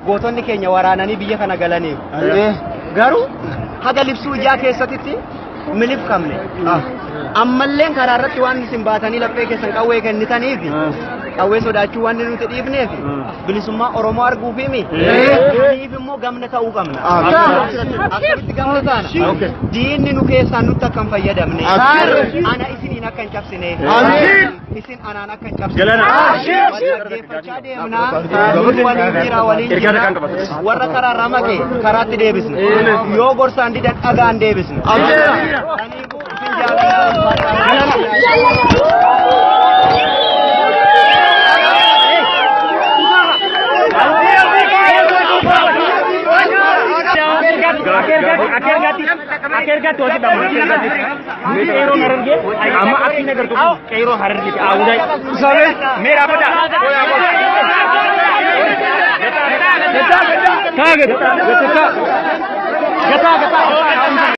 gootonni keenya waraananii biyya kana galaniiru. Garuu haga libsuu ijaa keessatti milif qabne. Ammalleen karaa irratti waan isin baatanii laphee keessan qawwee kennitaniif qawwee sodaachuu waan nuti dhiifneef bilisummaa Oromoo arguuf himi. Kaniif immoo gamna ta'uu qabna. Akkamitti gamna taana? Diinni nu keessaan nutti akka hin fayyadamne. Ana isiniin akka hin cabsine. Isin anaan akka hin cabsine. Dhaggeeffachaa deemnaa. Waliin jira waliin jira. Warra karaa irraa maqee karaatti deebisne. Yoo gorsaan didan dhagaan deebisne. Kaniifuu isin akhirnya tuh kita Cairo Hararge ama akhirnya gertu Cairo Hararge udah sampai merah pada kaget